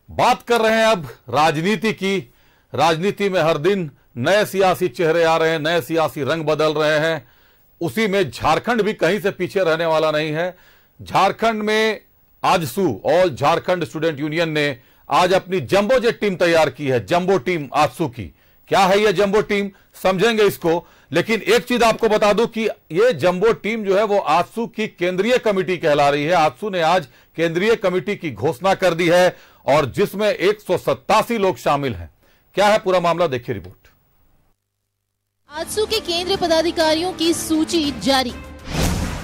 बात कर रहे हैं अब राजनीति की। राजनीति में हर दिन नए सियासी चेहरे आ रहे हैं, नए सियासी रंग बदल रहे हैं। उसी में झारखंड भी कहीं से पीछे रहने वाला नहीं है। झारखंड में AJSU all Jharkhand student union ने आज अपनी जंबो जेट टीम तैयार की है। जंबो टीम आजसू की। क्या है यह जंबो टीम, समझेंगे इसको। लेकिन एक चीज आपको बता दूं कि यह जंबो टीम जो है वो आजसू की केंद्रीय कमेटी कहला रही है। आजसू ने आज केंद्रीय कमेटी की घोषणा कर दी है और जिसमें 187 लोग शामिल हैं। क्या है पूरा मामला, देखिए रिपोर्ट। आजसू के केंद्रीय पदाधिकारियों की सूची जारी।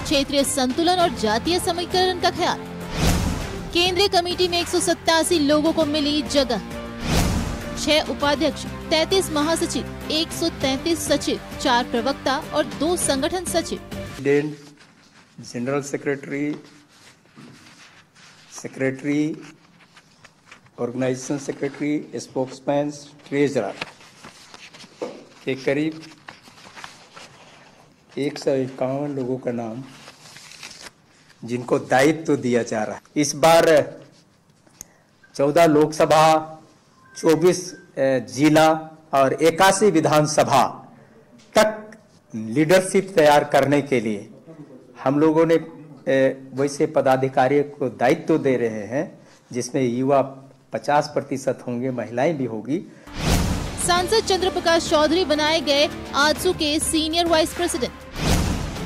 क्षेत्रीय संतुलन और जातीय समीकरण का ख्याल। केंद्रीय कमेटी में 187 लोगों को मिली जगह। 6 उपाध्यक्ष, 33 महासचिव, 133 सचिव, 4 प्रवक्ता और 2 संगठन सचिव। President, general secretary, organisation secretary, spokesman, treasurer के करीब 151 लोगों का नाम जिनको दायित्व दिया जा रहा है। इस बार 14 लोकसभा, 24 जिला और 81 विधानसभा तक लीडरशिप तैयार करने के लिए हम लोगों ने वैसे पदाधिकारियों को दायित्व दे रहे हैं, जिसमें युवा 50% होंगे, महिलाएं भी होगी। सांसद चंद्र प्रकाश चौधरी बनाए गए आजसू के senior vice president.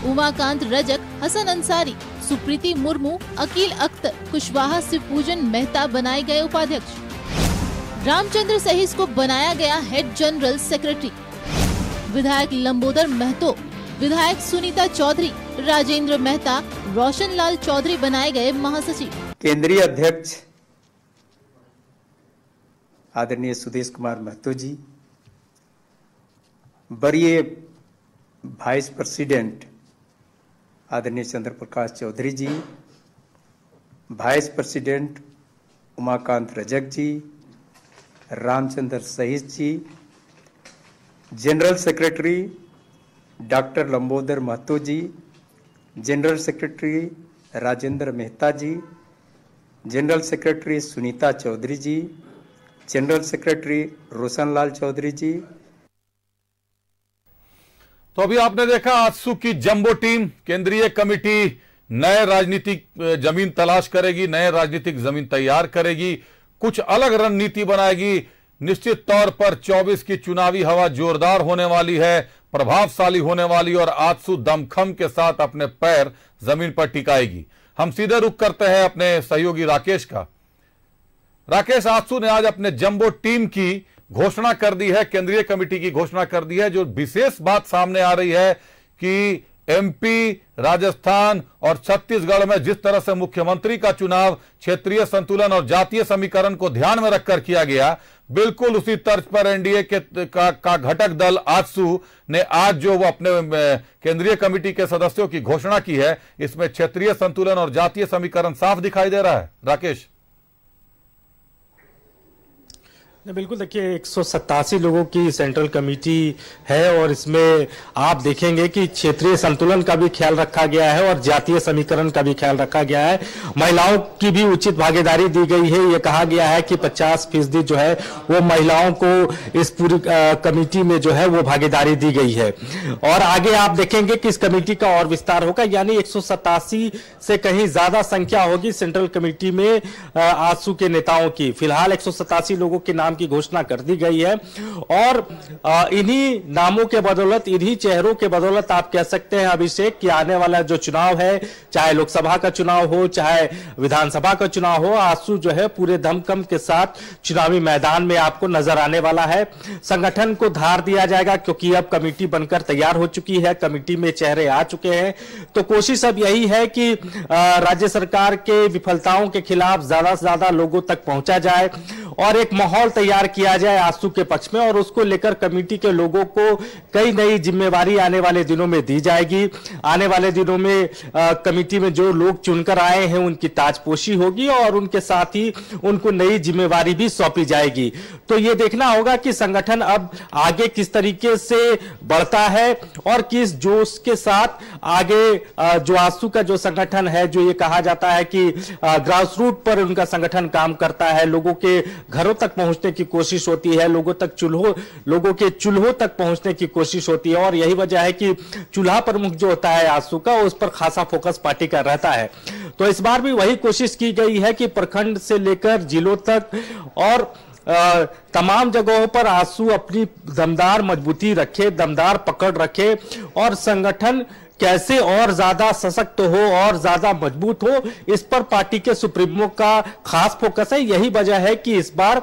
Umakant Rajak, Hasan Ansari, Supriti Murmu, Akil Akhtar, Kushwaha Shivpujan Mehta बनाए गए उपाध्यक्ष। रामचंद्र सहीस को बनाया गया हेड जनरल सेक्रेटरी। विधायक लंबोदर महतो, विधायक सुनीता चौधरी, राजेंद्र मेहता, रोशन लाल चौधरी बनाए गए महासचिव। केंद्रीय अध्यक्ष आदरणीय सुदेश कुमार महतो जी, वरीय वाइस प्रेसिडेंट आदरणीय Chandra Prakash Chaudhary ji, vice president Umakant Rajak ji, Ramchandra Sahis ji, general secretary doctor Lambodar Mahto ji, general secretary Rajendra Mehta ji, general secretary Sunita Chaudhary ji, general secretary Roshan Lal Chaudhary ji. तो अभी आपने देखा आजसू की जंबो टीम। केंद्रीय कमेटी नए राजनीतिक जमीन तलाश करेगी, नए राजनीतिक जमीन तैयार करेगी, कुछ अलग रणनीति बनाएगी। निश्चित तौर पर 24 की चुनावी हवा जोरदार होने वाली है, प्रभावशाली होने वाली और आजसू दमखम के साथ अपने पैर जमीन पर टिकाएगी। हम सीधे रुख करते हैं अपने सहयोगी राकेश का। राकेश, आजसू ने आज अपने जंबो टीम की घोषणा कर दी है, केंद्रीय कमेटी की घोषणा कर दी है। जो विशेष बात सामने आ रही है कि एमपी, राजस्थान और छत्तीसगढ़ में जिस तरह से मुख्यमंत्री का चुनाव क्षेत्रीय संतुलन और जातीय समीकरण को ध्यान में रखकर किया गया, बिल्कुल उसी तर्ज पर एनडीए का घटक दल आजसू ने आज जो वो अपने केंद्रीय कमेटी के सदस्यों की घोषणा की है, इसमें क्षेत्रीय संतुलन और जातीय समीकरण साफ दिखाई दे रहा है। राकेश, बिल्कुल, देखिए 187 लोगों की सेंट्रल कमेटी है और इसमें आप देखेंगे कि क्षेत्रीय संतुलन का भी ख्याल रखा गया है और जातीय समीकरण का भी ख्याल रखा गया है। महिलाओं की भी उचित भागीदारी दी गई है। ये कहा गया है कि 50% जो है वो महिलाओं को इस पूरी कमेटी में जो है वो भागीदारी दी गई है। और आगे आप देखेंगे कि इस कमेटी का और विस्तार होगा, यानी 187 से कहीं ज्यादा संख्या होगी सेंट्रल कमेटी में आजसू के नेताओं की। फिलहाल 187 लोगों के नाम की घोषणा कर दी गई है और इन्हीं नामों के बदौलत, इन्हीं चेहरों के बदौलत आप कह सकते हैं अभिषेक कि आने वाला जो चुनाव है, चाहे लोकसभा का चुनाव हो, चाहे विधानसभा का चुनाव हो, आजसू जो है पूरे दमखम के साथ चुनावी मैदान में आपको नजर आने वाला है। संगठन को धार दिया जाएगा क्योंकि अब कमेटी बनकर तैयार हो चुकी है, कमेटी में चेहरे आ चुके हैं। तो कोशिश अब यही है कि राज्य सरकार के विफलताओं के खिलाफ ज्यादा से ज्यादा लोगों तक पहुंचा जाए और एक माहौल तैयार किया जाए आजसू के पक्ष में, और उसको लेकर कमेटी के लोगों को कई नई जिम्मेवारी आने वाले दिनों में दी जाएगी। आने वाले दिनों में कमेटी में जो लोग चुनकर आए हैं उनकी ताजपोशी होगी और उनके साथ ही उनको नई जिम्मेवारी भी सौंपी जाएगी। तो ये देखना होगा कि संगठन अब आगे किस तरीके से बढ़ता है और किस जोश के साथ आगे जो आजसू का जो संगठन है, जो ये कहा जाता है कि ग्रास रूट पर उनका संगठन काम करता है, लोगों के घरों तक पहुंचने की कोशिश होती है, लोगों के चूल्हों तक पहुंचने की कोशिश होती है, और यही वजह है कि चूल्हा प्रमुख जो होता है आजसू का, उस पर खासा फोकस पार्टी का रहता है। तो इस बार भी वही कोशिश की गई है कि प्रखंड से लेकर जिलों तक और तमाम जगहों पर आजसू अपनी दमदार मजबूती रखे, दमदार पकड़ रखे, और संगठन कैसे और ज्यादा सशक्त हो और ज्यादा मजबूत हो, इस पर पार्टी के सुप्रीमो का खास फोकस है। यही वजह है कि इस बार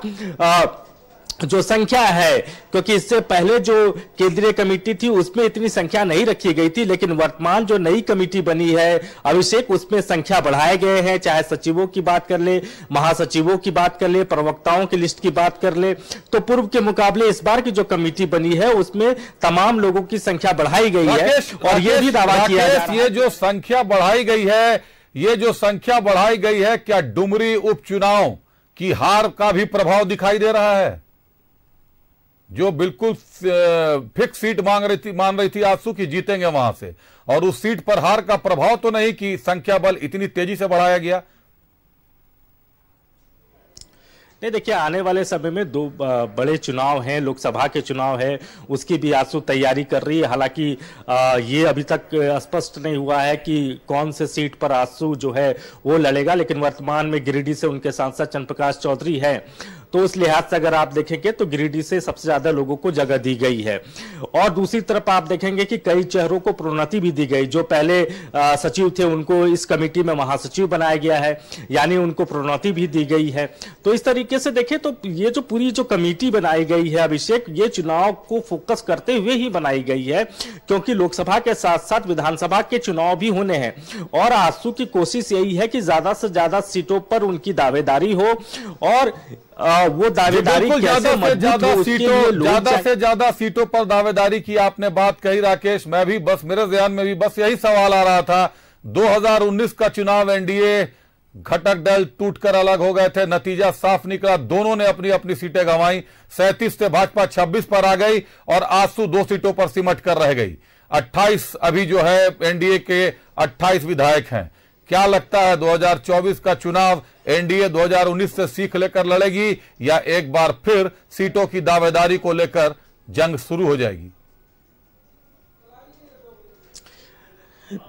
जो संख्या है, क्योंकि इससे पहले जो केंद्रीय कमेटी थी उसमें इतनी संख्या नहीं रखी गई थी, लेकिन वर्तमान जो नई कमेटी बनी है अभिषेक, उसमें संख्या बढ़ाए गए हैं। चाहे सचिवों की बात कर ले, महासचिवों की बात कर ले, प्रवक्ताओं की लिस्ट की बात कर ले, तो पूर्व के मुकाबले इस बार की जो कमेटी बनी है उसमें तमाम लोगों की संख्या बढ़ाई गई है। और ये भी दावा किया जा रहा है, ये जो संख्या बढ़ाई गई है, क्या डुमरी उपचुनाव की हार का भी प्रभाव दिखाई दे रहा है? जो बिल्कुल फिक्स सीट मान रही थी आजसू की जीतेंगे वहां से, और उस सीट पर हार का प्रभाव तो नहीं कि संख्या बल इतनी तेजी से बढ़ाया गया? नहीं, देखिए आने वाले समय में दो बड़े चुनाव हैं, लोकसभा के चुनाव है, उसकी भी आजसू तैयारी कर रही है। हालांकि ये अभी तक स्पष्ट नहीं हुआ है कि कौन से सीट पर आजसू जो है वो लड़ेगा, लेकिन वर्तमान में गिरिडीह से उनके सांसद चंद्रप्रकाश चौधरी हैं, तो उस लिहाज से अगर आप देखेंगे तो गिरिडीह से सबसे ज्यादा लोगों को जगह दी गई है। और दूसरी तरफ आप देखेंगे कि कई चेहरों को प्रोन्नति भी दी गई। जो पहले सचिव थे उनको इस कमेटी में महासचिव बनाया गया है, यानी उनको प्रोन्नति भी दी गई है। तो इस तरीके से देखें तो ये जो पूरी जो कमेटी बनाई गई है अभिषेक, ये चुनाव को फोकस करते हुए ही बनाई गई है, क्योंकि लोकसभा के साथ साथ विधानसभा के चुनाव भी होने हैं, और आजसू की कोशिश यही है कि ज्यादा से ज्यादा सीटों पर उनकी दावेदारी हो, और वो दावेदारी ज्यादा से ज्यादा सीटों पर दावेदारी की आपने बात कही राकेश। मेरे ध्यान में भी बस यही सवाल आ रहा था। 2019 का चुनाव एनडीए घटक दल टूटकर अलग हो गए थे, नतीजा साफ निकला, दोनों ने अपनी अपनी सीटें गंवाई। 37 से भाजपा 26 पर आ गई और आजसू 2 सीटों पर सिमट कर रह गई। 28 अभी जो है एनडीए के 28 विधायक हैं। क्या लगता है 2024 का चुनाव एनडीए 2019 से सीख लेकर लड़ेगी, या एक बार फिर सीटों की दावेदारी को लेकर जंग शुरू हो जाएगी?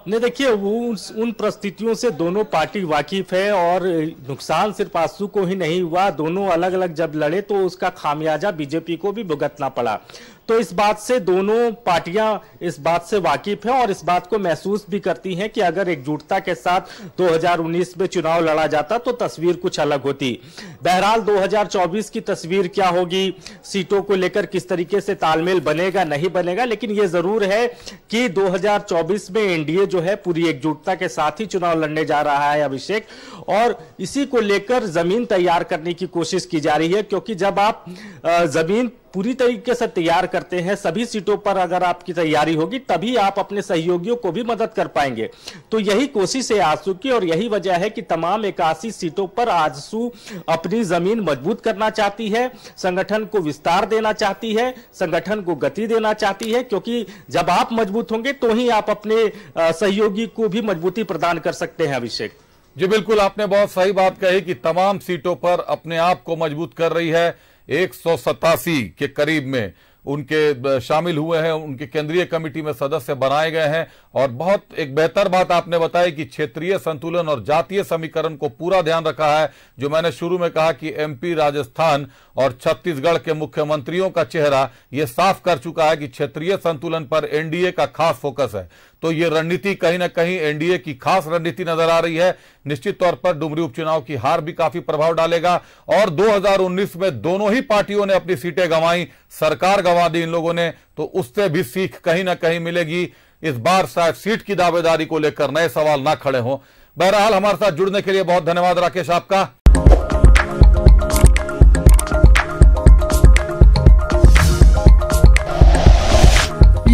नहीं, देखिए उन परिस्थितियों से दोनों पार्टी वाकिफ है, और नुकसान सिर्फ आजसू को ही नहीं हुआ, दोनों अलग अलग जब लड़े तो उसका खामियाजा बीजेपी को भी भुगतना पड़ा। तो इस बात से दोनों पार्टियां इस बात से वाकिफ हैं और इस बात को महसूस भी करती हैं कि अगर एकजुटता के साथ 2019 में चुनाव लड़ा जाता तो तस्वीर कुछ अलग होती। बहरहाल 2024 की तस्वीर क्या होगी, सीटों को लेकर किस तरीके से तालमेल बनेगा नहीं बनेगा, लेकिन यह जरूर है कि 2024 में एनडीए जो है पूरी एकजुटता के साथ ही चुनाव लड़ने जा रहा है अभिषेक, और इसी को लेकर जमीन तैयार करने की कोशिश की जा रही है, क्योंकि जब आप जमीन पूरी तरीके से तैयार करते हैं, सभी सीटों पर अगर आपकी तैयारी होगी तभी आप अपने सहयोगियों को भी मदद कर पाएंगे। तो यही कोशिश है आजसू की, और यही वजह है कि तमाम 81 सीटों पर आजसू अपनी जमीन मजबूत करना चाहती है, संगठन को विस्तार देना चाहती है, संगठन को गति देना चाहती है, क्योंकि जब आप मजबूत होंगे तो ही आप अपने सहयोगी को भी मजबूती प्रदान कर सकते हैं। अभिषेक जी बिल्कुल, आपने बहुत सही बात कही कि तमाम सीटों पर अपने आप को मजबूत कर रही है। 187 के करीब में उनके शामिल हुए हैं, उनकी केंद्रीय कमेटी में सदस्य बनाए गए हैं। और बहुत एक बेहतर बात आपने बताई कि क्षेत्रीय संतुलन और जातीय समीकरण को पूरा ध्यान रखा है। जो मैंने शुरू में कहा कि एमपी, राजस्थान और छत्तीसगढ़ के मुख्यमंत्रियों का चेहरा यह साफ कर चुका है कि क्षेत्रीय संतुलन पर एनडीए का खास फोकस है। तो ये रणनीति कहीं ना कहीं एनडीए की खास रणनीति नजर आ रही है। निश्चित तौर पर डुमरी उपचुनाव की हार भी काफी प्रभाव डालेगा, और 2019 में दोनों ही पार्टियों ने अपनी सीटें गंवाई, सरकार गंवा दी इन लोगों ने, तो उससे भी सीख कहीं ना कहीं मिलेगी। इस बार शायद सीट की दावेदारी को लेकर नए सवाल ना खड़े हों। बहरहाल हमारे साथ जुड़ने के लिए बहुत धन्यवाद राकेश आपका।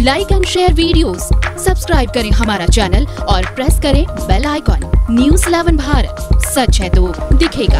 Like and share videos, subscribe करें हमारा चैनल और प्रेस करें बेल आइकॉन। News 11 भारत, सच है तो दिखेगा।